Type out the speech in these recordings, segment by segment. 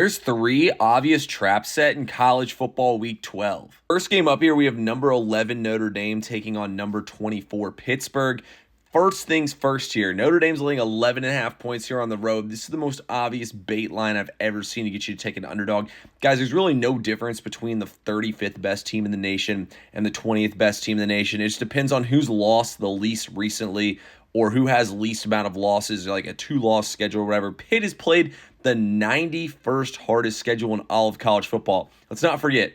There's three obvious traps set in college football week 12. First game up here, we have number 11 Notre Dame taking on number 24 Pittsburgh. First things first here, Notre Dame's laying 11.5 points here on the road. This is the most obvious bait line I've ever seen to get you to take an underdog. Guys, there's really no difference between the 35th best team in the nation and the 20th best team in the nation. It just depends on who's lost the least recently or who has least amount of losses, like a 2-loss schedule or whatever. Pitt has played the 91st hardest schedule in all of college football. Let's not forget,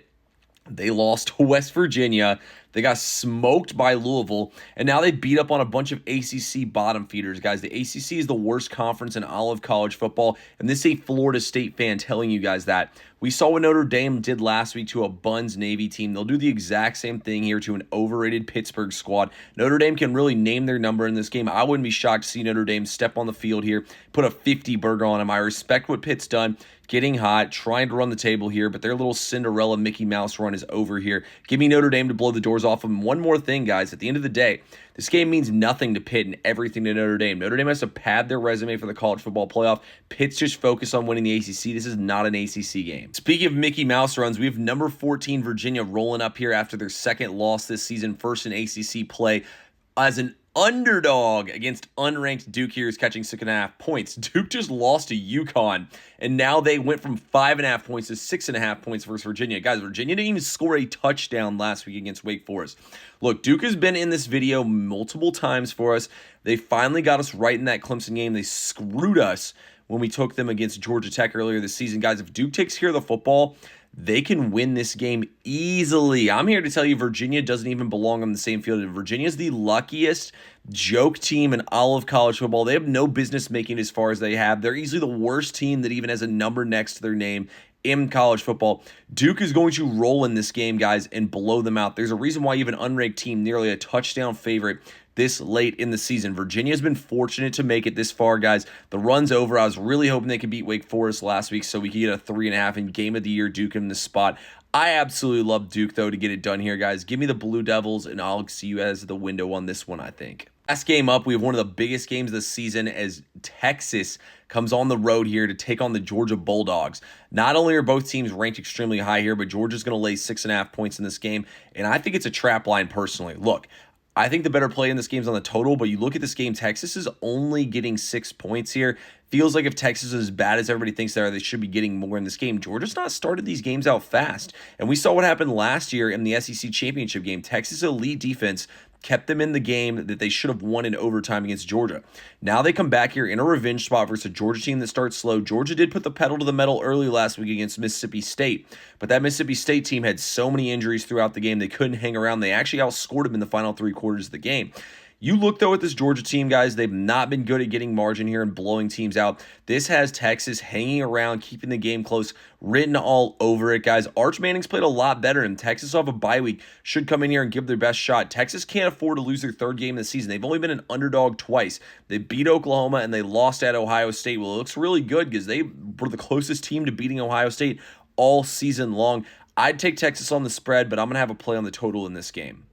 they lost to West Virginia. They got smoked by Louisville, and now they beat up on a bunch of ACC bottom feeders. Guys, the ACC is the worst conference in all of college football, and this is a Florida State fan telling you guys that. We saw what Notre Dame did last week to a Buns Navy team. They'll do the exact same thing here to an overrated Pittsburgh squad. Notre Dame can really name their number in this game. I wouldn't be shocked to see Notre Dame step on the field here, put a 50 burger on them. I respect what Pitt's done, getting hot, trying to run the table here, but their little Cinderella Mickey Mouse run is over here. Give me Notre Dame to blow the doors off them. One more thing, guys. At the end of the day, this game means nothing to Pitt and everything to Notre Dame. Notre Dame has to pad their resume for the college football playoff. Pitt's just focused on winning the ACC. This is not an ACC game. Speaking of Mickey Mouse runs, we have number 14 Virginia rolling up here after their second loss this season, first in ACC play, as an underdog against unranked Duke here is catching 6.5 points. Duke just lost to UConn, and now they went from 5.5 points to 6.5 points versus Virginia. Guys, Virginia didn't even score a touchdown last week against Wake Forest. Look, Duke has been in this video multiple times for us. They finally got us right in that Clemson game. They screwed us when we took them against Georgia Tech earlier this season. Guys, if Duke takes care of the football, they can win this game easily. I'm here to tell you Virginia doesn't even belong on the same field. Virginia is the luckiest joke team in all of college football. They have no business making it as far as they have. They're easily the worst team that even has a number next to their name in college football. Duke is going to roll in this game, guys, and blow them out. There's a reason why even unranked team nearly a touchdown favorite this late in the season. Virginia's been fortunate to make it this far, guys. The run's over. I was really hoping they could beat Wake Forest last week so we could get a 3.5 in Game of the Year Duke in this spot. I absolutely love Duke, though, to get it done here, guys. Give me the Blue Devils, and I'll see you as the window on this one, I think. Last game up, we have one of the biggest games of the season as Texas comes on the road here to take on the Georgia Bulldogs. Not only are both teams ranked extremely high here, but Georgia's going to lay 6.5 points in this game, and I think it's a trap line personally. Look, I think the better play in this game is on the total, but you look at this game, Texas is only getting 6 points here. Feels like if Texas is as bad as everybody thinks they are, they should be getting more in this game. Georgia's not started these games out fast, and we saw what happened last year in the SEC championship game. Texas' elite defense kept them in the game that they should have won in overtime against Georgia. Now they come back here in a revenge spot versus a Georgia team that starts slow. Georgia did put the pedal to the metal early last week against Mississippi State, but that Mississippi State team had so many injuries throughout the game they couldn't hang around. They actually outscored them in the final 3 quarters of the game. You look, though, at this Georgia team, guys, they've not been good at getting margin here and blowing teams out. This has Texas hanging around, keeping the game close, written all over it, guys. Arch Manning's played a lot better, and Texas off a bye week should come in here and give their best shot. Texas can't afford to lose their 3rd game of the season. They've only been an underdog twice. They beat Oklahoma, and they lost at Ohio State. Well, it looks really good because they were the closest team to beating Ohio State all season long. I'd take Texas on the spread, but I'm going to have a play on the total in this game.